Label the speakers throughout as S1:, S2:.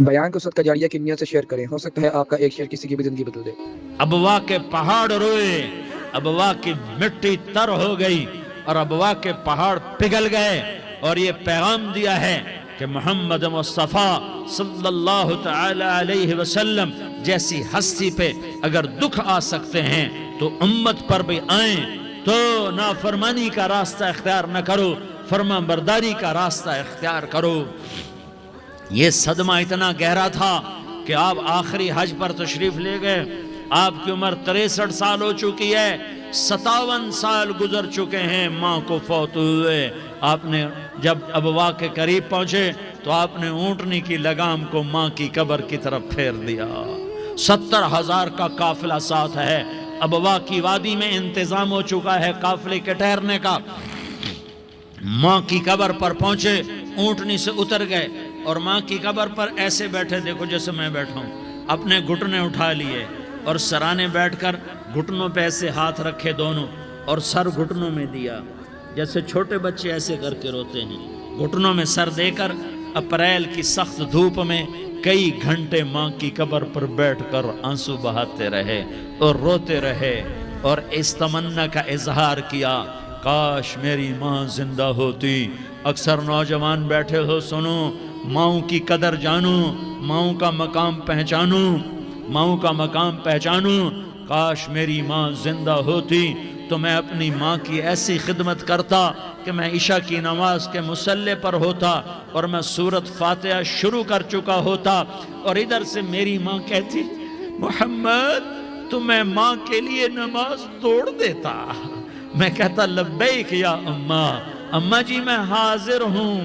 S1: بیان کو صدقہ جاریہ کی نیت سے شیئر کریں، ہو سکتا ہے آپ کا ایک شیئر کسی کی بھی زندگی بدل دے۔
S2: ابوا کے پہاڑ روئے، ابوا کی مٹی تر ہو گئی اور ابوا کے پہاڑ پگھل گئے، اور یہ پیغام دیا ہے کہ محمد مصطفیٰ صلی اللہ تعالی علیہ وسلم جیسی ہستی پہ اگر دکھ آ سکتے ہیں تو امت پر بھی آئیں، تو نافرمانی کا راستہ اختیار نہ کرو، فرما برداری کا راستہ اختیار کرو۔ یہ صدمہ اتنا گہرا تھا کہ آپ آخری حج پر تشریف لے گئے، آپ کی عمر 63 سال ہو چکی ہے، 57 سال گزر چکے ہیں ماں کو فوت ہوئے۔ آپ نے جب ابوا کے قریب پہنچے تو آپ نے اونٹنی کی لگام کو ماں کی قبر کی طرف پھیر دیا۔ 70,000 کا قافلہ ساتھ ہے، ابوا کی وادی میں انتظام ہو چکا ہے قافلے کے ٹھہرنے کا۔ ماں کی قبر پر پہنچے، اونٹنی سے اتر گئے اور ماں کی قبر پر ایسے بیٹھے، دیکھو جیسے میں بیٹھا ہوں، اپنے گھٹنے اٹھا لیے اور سرانے بیٹھ کر گھٹنوں پہ ایسے ہاتھ رکھے دونوں اور سر گھٹنوں میں دیا، جیسے چھوٹے بچے ایسے کر کے روتے ہیں، گھٹنوں میں سر دے کر اپریل کی سخت دھوپ میں کئی گھنٹے ماں کی قبر پر بیٹھ کر آنسو بہاتے رہے اور روتے رہے اور اس تمنا کا اظہار کیا، کاش میری ماں زندہ ہوتی۔ اکثر نوجوان بیٹھے ہو، سنو، ماؤں کی قدر جانو، ماؤں کا مقام پہچانو، ماؤں کا مقام پہچانو۔ کاش میری ماں زندہ ہوتی تو میں اپنی ماں کی ایسی خدمت کرتا کہ میں عشاء کی نماز کے مصلی پر ہوتا اور میں سورۃ فاتحہ شروع کر چکا ہوتا، اور ادھر سے میری ماں کہتی، محمد تو میں ماں کے لیے نماز توڑ دیتا۔ میں کہتا، لبیک یا اماں، اماں جی میں حاضر ہوں۔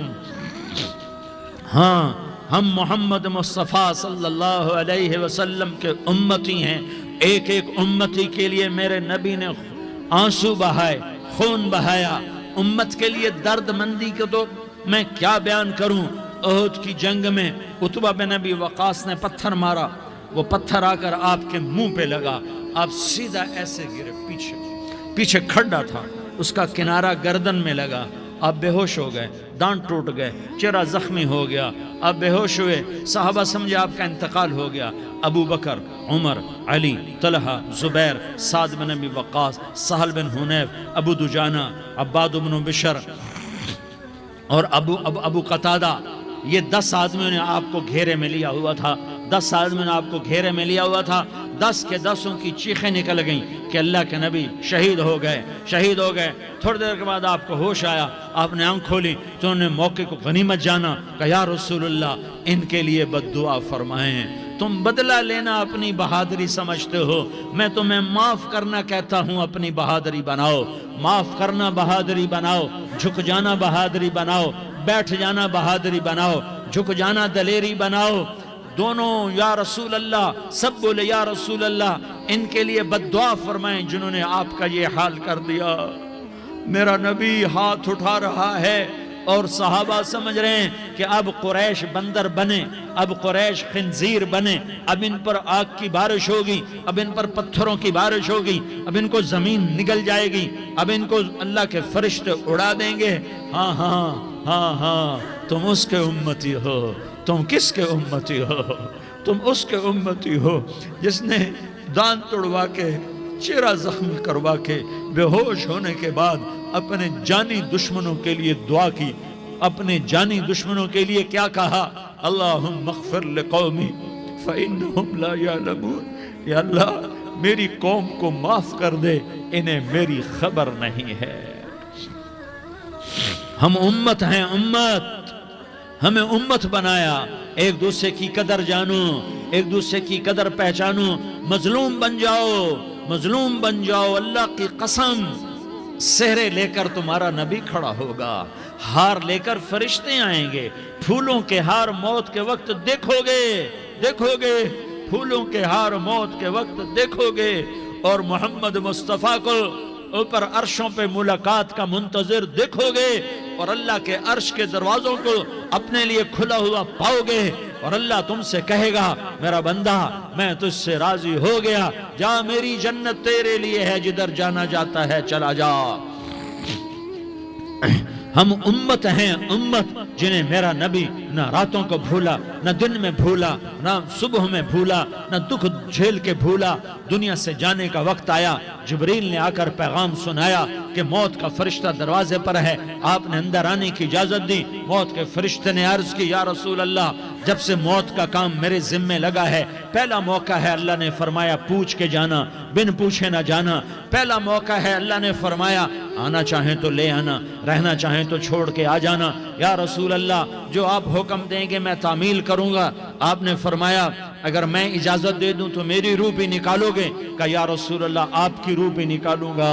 S2: ہاں، ہم محمد مصطفیٰ صلی اللہ علیہ وسلم کے امتی ہیں، ایک ایک امتی کے لیے میرے نبی نے آنسو بہائے، خون بہایا، امت کے لیے درد مندی کو تو میں کیا بیان کروں۔ احد کی جنگ میں عتبہ بن ابی وقاص نے پتھر مارا، وہ پتھر آ کر آپ کے منہ پہ لگا، آپ سیدھا ایسے گرے، پیچھے کھڈا تھا، اس کا کنارہ گردن میں لگا، آپ بے ہوش ہو گئے، دانت ٹوٹ گئے، چہرہ زخمی ہو گیا، آپ بے ہوش ہوئے، صحابہ سمجھے آپ کا انتقال ہو گیا۔ ابو بکر، عمر، علی، طلحہ، زبیر، سعد بن ابی وقاص، سہل بن حنیف، ابو دجانہ، عباد بن بشر اور ابو قتادہ، یہ 10 آدمیوں نے آپ کو گھیرے میں لیا ہوا تھا، 10 آدمیوں نے آپ کو گھیرے میں لیا ہوا تھا۔ 10 کے 10 کی چیخیں نکل گئیں کہ اللہ کے نبی شہید ہو گئے، شہید ہو گئے۔ تھوڑی دیر کے بعد آپ کو ہوش آیا، آپ نے آنکھ کھولی تو انہوں نے موقع کو غنیمت جانا کہ یا رسول اللہ ان کے لیے بد دعا فرمائیں۔ تم بدلہ لینا اپنی بہادری سمجھتے ہو، میں تمہیں معاف کرنا کہتا ہوں، اپنی بہادری بناؤ، معاف کرنا بہادری بناؤ، جھک جانا بہادری بناؤ، بیٹھ جانا بہادری بناؤ، جھک جانا دلیری بناؤ۔ دونوں یا رسول اللہ، سب بولے یا رسول اللہ، ان کے لیے بد دعا فرمائیں جنہوں نے آپ کا یہ حال کر دیا۔ میرا نبی ہاتھ اٹھا رہا ہے اور صحابہ سمجھ رہے ہیں کہ اب قریش بندر بنے، اب قریش خنزیر بنے، اب ان پر آگ کی بارش ہوگی، اب ان پر پتھروں کی بارش ہوگی، اب ان کو زمین نگل جائے گی، اب ان کو اللہ کے فرشتے اڑا دیں گے۔ ہاں ہاں ہاں ہاں، تم اس کے امتی ہو، تم کس کے امتی ہو؟ تم اس کے امتی ہو جس نے دانت توڑوا کے، چہرہ زخمی کروا کے، بے ہوش ہونے کے بعد اپنے جانی دشمنوں کے لیے دعا کی، اپنے جانی دشمنوں کے لیے کیا کہا؟ اللہم اغفر لقومی فإنہم لا یعلمون، یا اللہ میری قوم کو معاف کر دے، انہیں میری خبر نہیں ہے۔ ہم امت ہیں، امت، ہمیں امت بنایا، ایک دوسرے کی قدر جانو، ایک دوسرے کی قدر پہچانو، مظلوم بن جاؤ، مظلوم بن جاؤ، اللہ کی قسم۔ سہرے لے کر تمہارا نبی کھڑا ہوگا، ہار لے کر فرشتے آئیں گے، پھولوں کے ہار موت کے وقت دیکھو گے، دیکھو گے، پھولوں کے ہار موت کے وقت دیکھو گے، اور محمد مصطفیٰ کو اوپر عرشوں پہ ملاقات کا منتظر دیکھو گے، اور اللہ کے عرش کے دروازوں کو اپنے لیے کھلا ہوا پاؤ گے، اور اللہ تم سے کہے گا میرا بندہ میں تجھ سے راضی ہو گیا، جا میری جنت تیرے لیے ہے، جدھر جانا جاتا ہے چلا جا۔ ہم امت ہیں، امت جنہیں میرا نبی نہ راتوں کو بھولا، نہ دن میں بھولا، نہ صبح میں بھولا، نہ دکھ جھیل کے بھولا۔ دنیا سے جانے کا وقت آیا، جبریل نے آ کر پیغام سنایا کہ موت کا فرشتہ دروازے پر ہے، آپ نے اندر آنے کی اجازت دی۔ موت کے فرشتے نے عرض کی، یا رسول اللہ، جب سے موت کا کام میرے ذمے لگا ہے، پہلا موقع ہے، اللہ نے فرمایا پوچھ کے جانا، بن پوچھے نہ جانا۔ پہلا موقع ہے، اللہ نے فرمایا آنا چاہیں تو لے آنا، رہنا چاہیں تو چھوڑ کے آ جانا۔ یا رسول اللہ، جو آپ حکم دیں گے میں تعمیل کروں گا۔ آپ نے فرمایا اگر میں اجازت دے دوں تو میری روح بھی نکالو گے؟ کہا یا رسول اللہ، آپ کی روح بھی نکالوں گا۔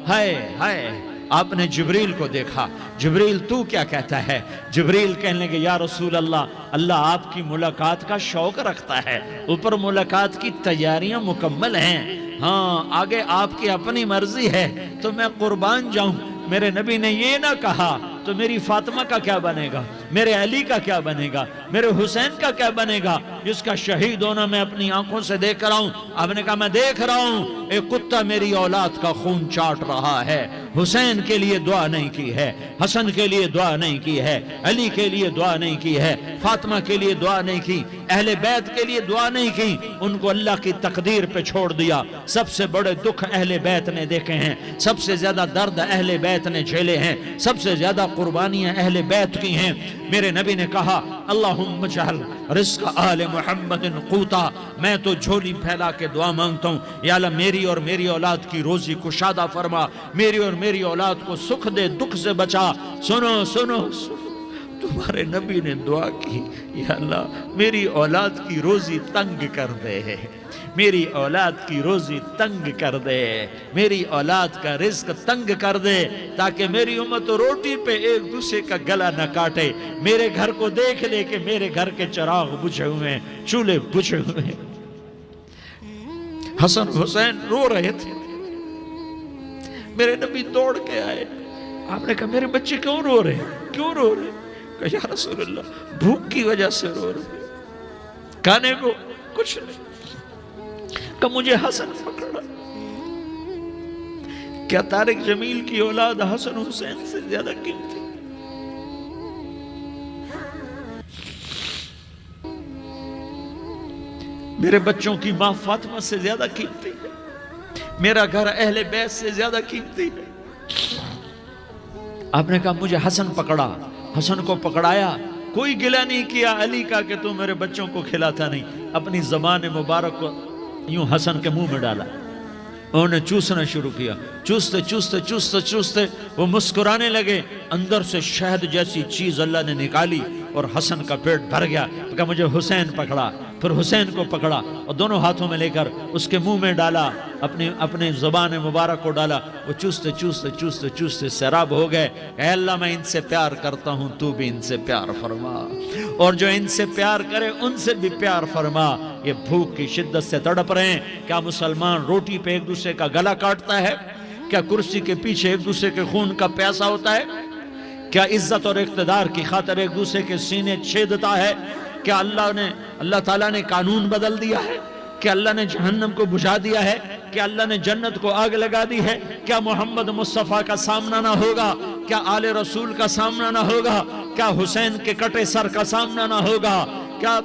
S2: ہائے ہائے، آپ نے جبریل کو دیکھا، جبریل تو کیا کہتا ہے؟ جبریل کہنے لگے یا رسول اللہ، اللہ آپ کی ملاقات کا شوق رکھتا ہے، اوپر ملاقات کی تیاریاں مکمل ہیں، ہاں آگے آپ کی اپنی مرضی ہے تو میں قربان جاؤں۔ میرے نبی نے یہ نہ کہا تو میری فاطمہ کا کیا بنے گا، میرے علی کا کیا بنے گا، میرے حسین کا کیا بنے گا، جس کا شہید ہونا میں اپنی آنکھوں سے دیکھ رہا ہوں۔ آپ نے کہا میں دیکھ رہا ہوں ایک کتا میری اولاد کا خون چاٹ رہا ہے۔ حسین کے لیے دعا نہیں کی ہے، حسن کے لیے دعا نہیں کی ہے، علی کے لیے دعا نہیں کی ہے، فاطمہ کے لیے دعا نہیں کی، اہل بیت کے لیے دعا نہیں کی، ان کو اللہ کی تقدیر پہ چھوڑ دیا۔ سب سے بڑے دکھ اہل بیت نے دیکھے ہیں، سب سے زیادہ درد اہل بیت نے جھیلے ہیں، سب سے زیادہ قربانیاں اہل بیت کی ہیں۔ میرے نبی نے کہا اللہم اجعل رزق آل محمد قوتا، میں تو جھولی پھیلا کے دعا مانگتا ہوں، یا اللہ میری اور میری اولاد کی روزی کشادہ فرما، میری اور میری اولاد کو سکھ دے، دکھ سے بچا۔ سنو سنو سنو، تمہارے نبی نے دعا کی، یا اللہ میری اولاد کی روزی تنگ کر دے، میری اولاد کی روزی تنگ کر دے، میری اولاد کا رزق تنگ کر دے، تاکہ میری امت روٹی پہ ایک دوسرے کا گلا نہ کاٹے، میرے گھر کو دیکھ لے کہ میرے گھر کے چراغ بجھے ہوئے ہیں، چولہے بجھے ہوئے ہیں۔ حسن حسین رو رہے تھے، میرے نبی دوڑ کے آئے، آپ نے کہا میرے بچے کیوں رو رہے ہیں، کیوں رو رہے ہیں؟ کہا یا رسول اللہ بھوک کی وجہ سے رو رہے ہیں، کھانے کو کچھ نہیں۔ کہ مجھے حسن پکڑا۔ کیا طارق جمیل کی اولاد حسن حسین سے زیادہ قیمتی؟ میرے بچوں کی ماں فاطمہ سے زیادہ قیمتی ہے، میرا گھر اہل بیت سے زیادہ قیمتی ہے۔ آپ نے کہا مجھے حسن پکڑا، حسن کو پکڑایا، کوئی گلہ نہیں کیا علی کا کہ تو میرے بچوں کو کھلاتا نہیں، اپنی زبان مبارک کو یوں حسن کے منہ میں ڈالا، انہوں نے چوسنا شروع کیا، چوستے چوستے چوستے چوستے وہ مسکرانے لگے، اندر سے شہد جیسی چیز اللہ نے نکالی اور حسن کا پیٹ بھر گیا۔ کہا مجھے حسین پکڑا، پھر حسین کو پکڑا اور دونوں ہاتھوں میں لے کر اس کے منہ میں ڈالا، اپنے زبان مبارک کو ڈالا، وہ چوستے چوستے چوستے چوستے سیراب ہو گئے۔ اے اللہ میں ان سے پیار کرتا ہوں، تو بھی ان سے پیار فرما، اور جو ان سے پیار کرے ان سے بھی پیار فرما۔ یہ بھوک کی شدت سے تڑپ رہے ہیں، کیا مسلمان روٹی پہ ایک دوسرے کا گلا کاٹتا ہے؟ کیا کرسی کے پیچھے ایک دوسرے کے خون کا پیاسا ہوتا ہے؟ کیا عزت اور اقتدار کی خاطر ایک دوسرے کے سینے چھیدتا ہے؟ کیا اللہ تعالیٰ نے قانون بدل دیا ہے؟ کیا اللہ نے جہنم کو بجھا دیا ہے؟ کیا اللہ نے جنت کو آگ لگا دی ہے؟ کیا محمد مصطفیٰ کا سامنا نہ ہوگا؟ کیا آل رسول کا سامنا نہ ہوگا؟ کیا حسین کے کٹے سر کا سامنا نہ ہوگا؟ کیا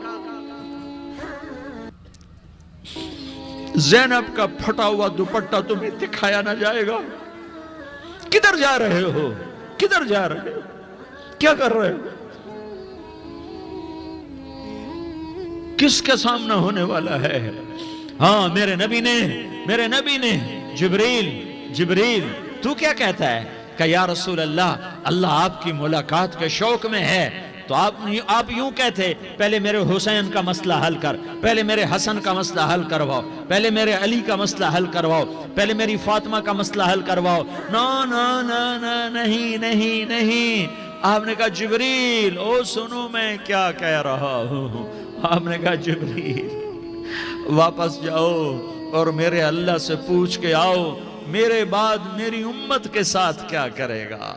S2: زینب کا پھٹا ہوا دوپٹہ تمہیں دکھایا نہ جائے گا؟ کدھر جا رہے ہو؟ کدھر جا رہے ہو؟ کیا کر رہے ہو؟ کس کا سامنا ہونے والا ہے؟ ہاں میرے نبی نے جبریل تو کیا کہتا ہے؟ کہ یا رسول اللہ، اللہ آپ کی ملاقات کے شوق میں ہے، تو آپ یوں کہتے پہلے میرے حسین کا مسئلہ حل کر، پہلے میرے حسن کا مسئلہ حل کرواؤ، پہلے میرے علی کا مسئلہ حل کرواؤ، پہلے میری فاطمہ کا مسئلہ حل کرواؤ۔ نہیں۔ آپ نے کہا جبریل او سنو میں کیا کہہ رہا ہوں۔ آپ نے کہا جبریل واپس جاؤ اور میرے اللہ سے پوچھ کے آؤ میرے بعد میری امت کے ساتھ کیا کرے گا،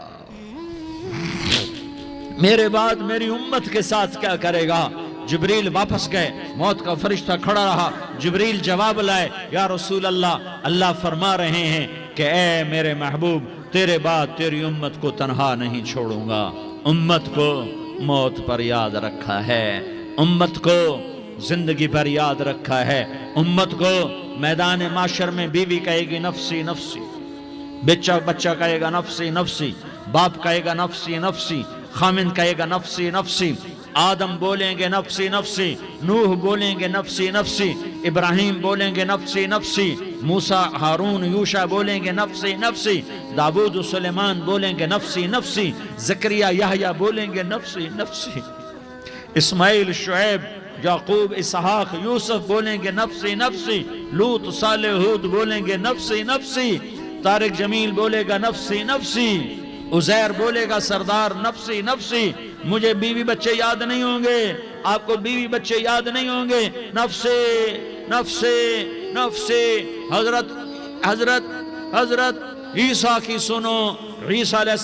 S2: میرے بعد میری امت کے ساتھ کیا کرے گا۔ جبریل واپس گئے، موت کا فرشتہ کھڑا رہا، جبریل جواب لائے، یا رسول اللہ، اللہ فرما رہے ہیں کہ اے میرے محبوب تیرے بعد تیری امت کو تنہا نہیں چھوڑوں گا۔ امت کو موت پر یاد رکھا ہے، امت کو زندگی پر یاد رکھا ہے، امت کو میدان معاشر میں بیوی کہے گی نفسی نفسی، بچہ کہے گا نفسی نفسی، باپ کہے گا نفسی نفسی، خامند کہے گا نفسی نفسی، آدم بولیں گے نفسی نفسی، نوح بولیں گے نفسی نفسی، ابراہیم بولیں گے نفسی نفسی، موسیٰ ہارون یوشع بولیں گے نفسی نفسی، داؤد و سلیمان بولیں گے نفسی نفسی، زکریا یحییٰ بولیں گے نفسی نفسی، اسماعیل شعیب یعقوب اسحاق یوسف بولیں گے نفسی نفسی، لوط صالح ہود بولیں گے نفسی نفسی، طارق جمیل بولے گا نفسی نفسی، عزیر بولے گا سردار نفسی نفسی، مجھے بیوی بچے یاد نہیں ہوں گے، آپ کو بیوی بچے یاد نہیں ہوں گے، نفسی نفسی نفسی۔ حضرت عیسیٰ کی سنو، عیسیٰ علیہ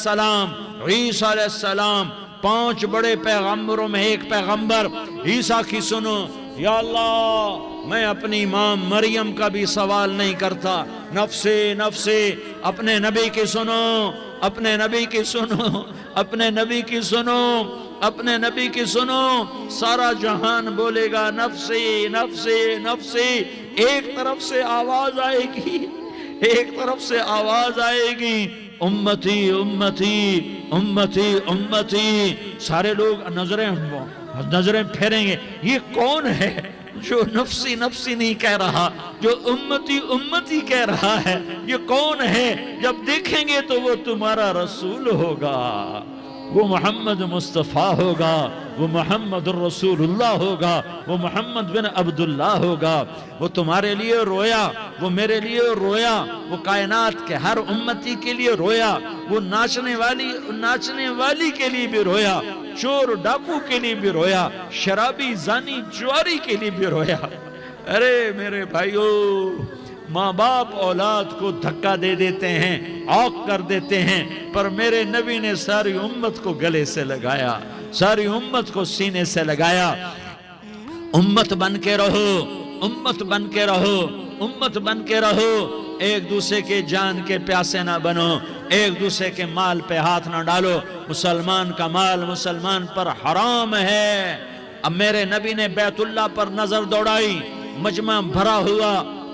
S2: السلام 5 بڑے پیغمبروں میں ایک پیغمبر عیسیٰ کی سنو، یا اللہ میں اپنی ماں مریم کا بھی سوال نہیں کرتا، نفسی نفسی۔ اپنے نبی کی سنو، اپنے نبی کی سنو، اپنے نبی کی سنو، اپنے نبی کی سنو، سارا جہان بولے گا نفسی نفسی نفسی۔ ایک طرف سے آواز آئے گی، ایک طرف سے آواز آئے گی، امتی امتی امتی امتی۔ سارے لوگ نظریں پھیریں گے، یہ کون ہے جو نفسی نفسی نہیں کہہ رہا، جو امتی امتی کہہ رہا ہے، یہ کون ہے؟ جب دیکھیں گے تو وہ تمہارا رسول ہوگا، وہ محمد مصطفیٰ ہوگا، وہ محمد الرسول اللہ ہوگا، وہ محمد بن عبداللہ ہوگا۔ وہ تمہارے لیے رویا، وہ میرے لیے رویا، وہ کائنات کے ہر امتی کے لیے رویا، وہ ناچنے والی کے لیے بھی رویا، چور ڈاکو کے لیے بھی رویا، شرابی زانی جواری کے لیے بھی رویا۔ ارے میرے بھائیو، ماں باپ اولاد کو دھکا دے دیتے ہیں، عوق کر دیتے ہیں، پر میرے نبی نے ساری امت کو گلے سے لگایا، ساری امت کو سینے سے لگایا۔ امت بن کے رہو، امت بن کے رہو، امت بن کے رہو، ایک دوسرے کے جان کے پیاسے نہ بنو، ایک دوسرے کے مال پہ ہاتھ نہ ڈالو۔ مسلمان کا مال مسلمان پر حرام ہے۔ اب میرے نبی نے بیت اللہ پر نظر دوڑائی، مجمع بھرا ہوا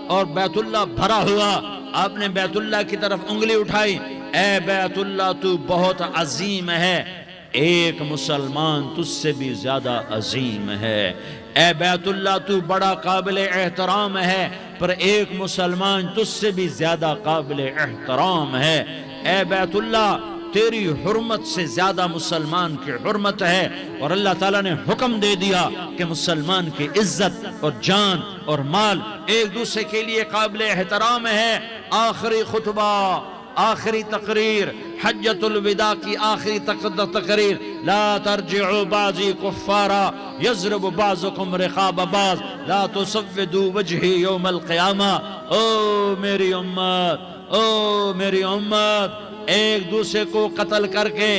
S2: اور بیت اللہ بھرا ہوا، آپ نے بیت اللہ کی طرف انگلی اٹھائی، اے بیت اللہ تو بہت عظیم ہے، ایک مسلمان تجھ سے بھی زیادہ عظیم ہے، اے بیت اللہ تو بڑا قابل احترام ہے، پر ایک مسلمان تجھ سے بھی زیادہ قابل احترام ہے، اے بیت اللہ تیری حرمت سے زیادہ مسلمان کی حرمت ہے۔ اور اللہ تعالیٰ نے حکم دے دیا کہ مسلمان کی عزت اور جان اور مال ایک دوسرے کے لیے قابل احترام ہے۔ آخری خطبہ، آخری تقریر، حجۃ الوداع کی آخری تقریر، لا ترجعوا بعضی کفارا یضرب بعضکم رقاب بعض لا تسودوا وجہی یوم القیامہ۔ او میری امت، او میری امت، ایک دوسرے کو قتل کر کے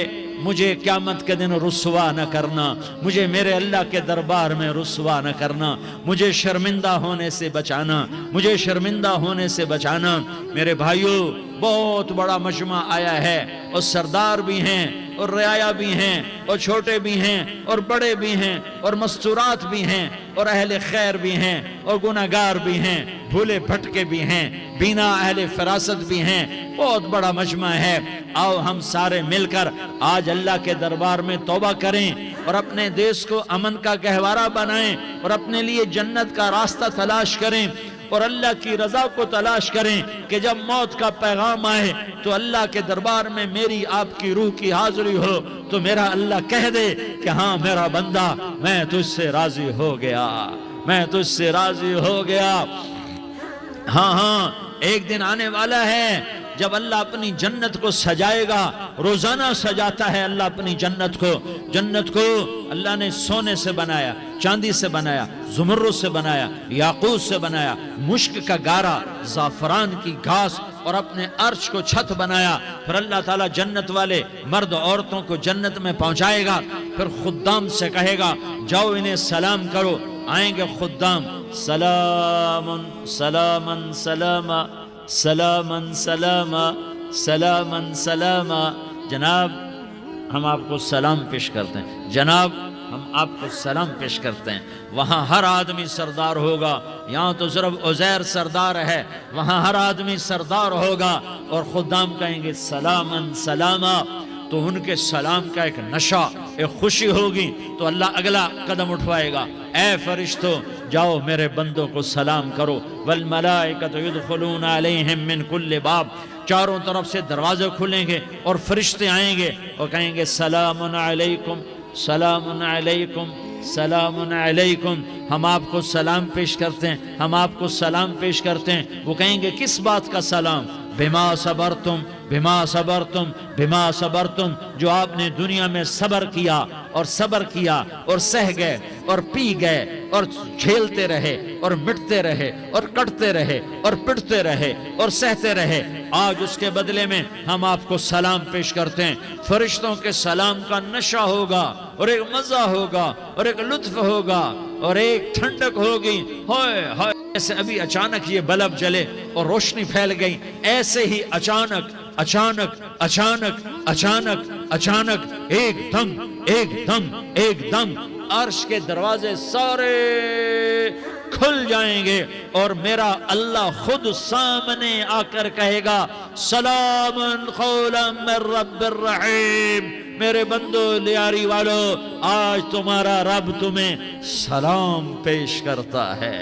S2: مجھے قیامت کے دن رسوا نہ کرنا، مجھے میرے اللہ کے دربار میں رسوا نہ کرنا، مجھے شرمندہ ہونے سے بچانا، مجھے شرمندہ ہونے سے بچانا۔ میرے بھائیو، بہت بڑا مجمع آیا ہے، اور سردار بھی ہیں اور رعایا بھی ہیں اور چھوٹے بھی ہیں اور بڑے بھی ہیں اور مستورات بھی ہیں اور اہل خیر بھی ہیں اور گناہگار بھی ہیں، بھولے بھٹکے بھی ہیں، بینا اہل فراست بھی ہیں، بہت بڑا مجمع ہے۔ آؤ ہم سارے مل کر آج اللہ کے دربار میں توبہ کریں اور اپنے دیش کو امن کا گہوارہ بنائیں اور اپنے لیے جنت کا راستہ تلاش کریں اور اللہ کی رضا کو تلاش کریں کہ جب موت کا پیغام آئے تو اللہ کے دربار میں میری آپ کی روح کی حاضری ہو تو میرا اللہ کہہ دے کہ ہاں میرا بندہ، میں تجھ سے راضی ہو گیا، میں تجھ سے راضی ہو گیا۔ ہاں ایک دن آنے والا ہے جب اللہ اپنی جنت کو سجائے گا، روزانہ سجاتا ہے اللہ اپنی جنت کو۔ جنت کو اللہ نے سونے سے بنایا، چاندی سے بنایا، زمرد سے بنایا، یاقوت سے بنایا، مشک کا گارا، زعفران کی گھاس اور اپنے عرش کو چھت بنایا۔ پھر اللہ تعالیٰ جنت والے مرد عورتوں کو جنت میں پہنچائے گا، پھر خدام سے کہے گا جاؤ انہیں سلام کرو۔ آئیں گے خدام، سلام سلاما سلاما سلاما سلاما سلامن سلاما۔ جناب ہم آپ کو سلام پیش کرتے ہیں، جناب ہم آپ کو سلام پیش کرتے ہیں۔ وہاں ہر آدمی سردار ہوگا، یہاں تو صرف عزیر سردار ہے، وہاں ہر آدمی سردار ہوگا، اور خدام کہیں گے سلامن سلاما، تو ان کے سلام کا ایک نشہ، ایک خوشی ہوگی، تو اللہ اگلا قدم اٹھوائے گا، اے فرشتوں جاؤ میرے بندوں کو سلام کرو، والملائکۃ یدخلون علیہم من کل باب، چاروں طرف سے دروازے کھلیں گے اور فرشتے آئیں گے اور کہیں گے سلام علیکم سلام علیکم سلام علیکم، ہم آپ کو سلام پیش کرتے ہیں، ہم آپ کو سلام پیش کرتے ہیں۔ وہ کہیں گے کس بات کا سلام؟ بما صبرتم بما صبرتم بما صبرتم، جو آپ نے دنیا میں صبر کیا اور صبر کیا اور سہ گئے اور پی گئے اور جھیلتے رہے اور مٹتے رہے اور کٹتے رہے اور پٹتے رہے اور سہتے رہے، آج اس کے بدلے میں ہم آپ کو سلام پیش کرتے ہیں۔ فرشتوں کے سلام کا نشہ ہوگا اور ایک مزہ ہوگا اور ایک لطف ہوگا اور ایک ٹھنڈک ہوگی، ہائے ہائے، ایسے ابھی اچانک یہ بلب جلے اور روشنی پھیل گئی، ایسے ہی اچانک اچانک اچانک اچانک اچانک ایک دم ایک دم ایک دم عرش کے دروازے سارے کھل جائیں گے اور میرا اللہ خود سامنے آ کر کہے گا سلام قولا من رب الرحیم، میرے بندو لیاری والو، آج تمہارا رب تمہیں سلام پیش کرتا ہے،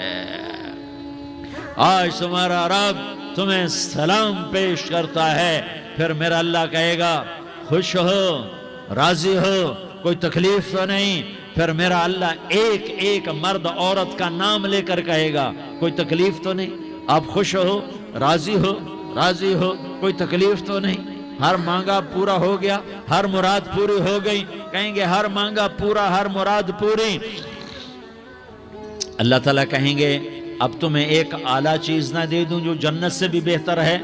S2: آج تمہارا رب تمہیں سلام پیش کرتا ہے۔ پھر میرا اللہ کہے گا خوش ہو، راضی ہو، کوئی تکلیف تو نہیں؟ پھر میرا اللہ ایک ایک مرد عورت کا نام لے کر کہے گا کوئی تکلیف تو نہیں؟ آپ خوش ہو، راضی ہو، راضی ہو، کوئی تکلیف تو نہیں؟ ہر مانگا پورا ہو گیا، ہر مراد پوری ہو گئی؟ کہیں گے ہر مانگا پورا، ہر مراد پوری۔ اللہ تعالیٰ کہیں گے اب تمہیں ایک اعلیٰ چیز نہ دے دوں جو جنت سے بھی بہتر ہے،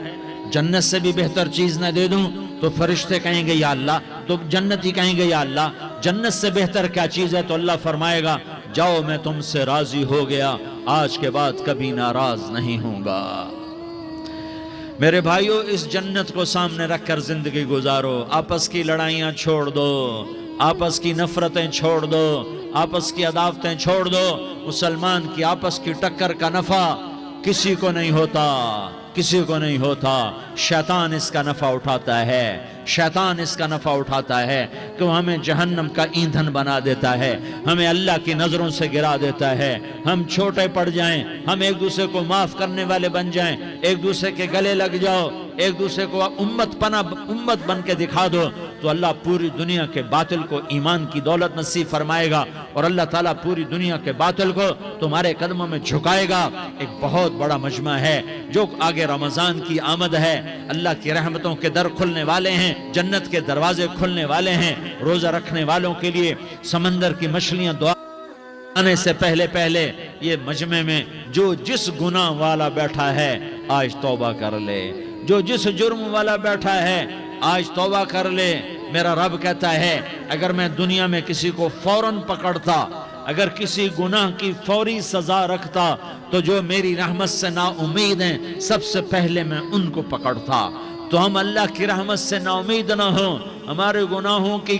S2: جنت سے بھی بہتر چیز نہ دے دوں؟ تو فرشتے کہیں گے یا اللہ، تو جنتی کہیں گے یا اللہ جنت سے بہتر کیا چیز ہے؟ تو اللہ فرمائے گا جاؤ میں تم سے راضی ہو گیا، آج کے بعد کبھی ناراض نہیں ہوں گا۔ میرے بھائیو، اس جنت کو سامنے رکھ کر زندگی گزارو، آپس کی لڑائیاں چھوڑ دو، آپس کی نفرتیں چھوڑ دو، آپس کی عداوتیں چھوڑ دو۔ مسلمان کی آپس کی ٹکر کا نفع کسی کو نہیں ہوتا، کسی کو نہیں ہوتا، شیطان اس کا نفع اٹھاتا ہے، شیطان اس کا نفع اٹھاتا ہے کہ وہ ہمیں جہنم کا ایندھن بنا دیتا ہے، ہمیں اللہ کی نظروں سے گرا دیتا ہے، ہم چھوٹے پڑ جائیں، ہم ایک دوسرے کو معاف کرنے والے بن جائیں، ایک دوسرے کے گلے لگ جاؤ، ایک دوسرے کو امت بن کے دکھا دو، تو اللہ پوری دنیا کے باطل کو ایمان کی دولت نصیب فرمائے گا، اور اللہ تعالیٰ پوری دنیا کے باطل کو تمہارے قدموں میں جھکائے گا۔ ایک بہت بڑا مجمع ہے، جو آگے رمضان کی آمد ہے، اللہ کی رحمتوں کے در کھلنے والے ہیں، جنت کے دروازے کھلنے والے ہیں، روزہ رکھنے والوں کے لیے سمندر کی مچھلیاں دعا آنے سے پہلے پہلے یہ مجمع میں جو جس گناہ والا بیٹھا ہے آج توبہ کر لے، جو جس جرم والا بیٹھا ہے آج توبہ کر لے۔ میرا رب کہتا ہے اگر میں دنیا میں کسی کو فوراً پکڑتا، اگر کسی گناہ کی فوری سزا رکھتا، تو جو میری رحمت سے نا امید ہیں سب سے پہلے میں ان کو پکڑتا۔ تو ہم اللہ کی رحمت سے نا امید نہ ہوں، ہمارے گناہوں کی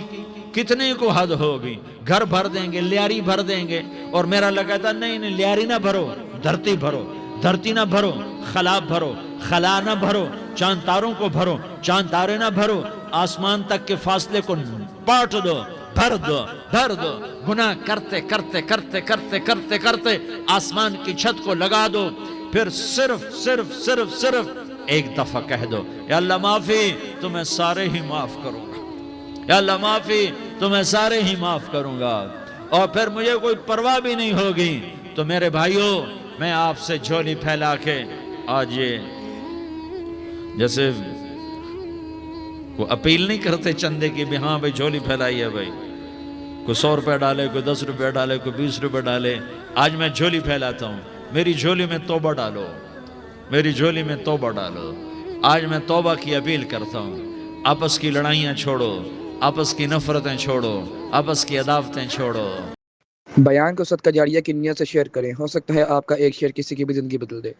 S2: کتنے کو حد ہوگی، گھر بھر دیں گے، لیاری بھر دیں گے، اور میرا اللہ کہتا نہیں نہیں، لیاری نہ بھرو، دھرتی بھرو، دھرتی نہ بھرو، خلا بھرو، خلا نہ بھرو، چاند تاروں کو بھرو، چاند تارے نہ بھرو، آسمان تک کے فاصلے کو پاٹ دو، بھر دو، بھر دو، گناہ کرتے کرتے کرتے کرتے کرتے کرتے آسمان کی چھت کو لگا دو، پھر صرف صرف صرف صرف ایک دفعہ کہہ دو یا اللہ معافی، تمہیں سارے ہی معاف کروں گا، یا اللہ معافی، تمہیں سارے ہی معاف کروں گا، اور پھر مجھے کوئی پرواہ بھی نہیں ہوگی۔ تو میرے بھائیوں، میں آپ سے جھولی پھیلا کے آج یہ جیسے وہ اپیل نہیں کرتے چندے کی بھی ہاں بھائی جھولی پھیلائی ہے، بھائی کوئی 100 روپے ڈالے، کوئی 10 روپے ڈالے، کوئی 20 روپے ڈالے، آج میں جھولی پھیلاتا ہوں، میری جھولی میں توبہ ڈالو، میری جھولی میں توبہ ڈالو۔ آج میں توبہ کی اپیل کرتا ہوں، آپس کی لڑائیاں چھوڑو، آپس کی نفرتیں چھوڑو، آپس کی عداوتیں چھوڑو۔
S1: بیان کو صدقہ جاریہ کی نیت سے شیئر کریں، ہو سکتا ہے آپ کا ایک شیئر کسی کی بھی زندگی بدل دے۔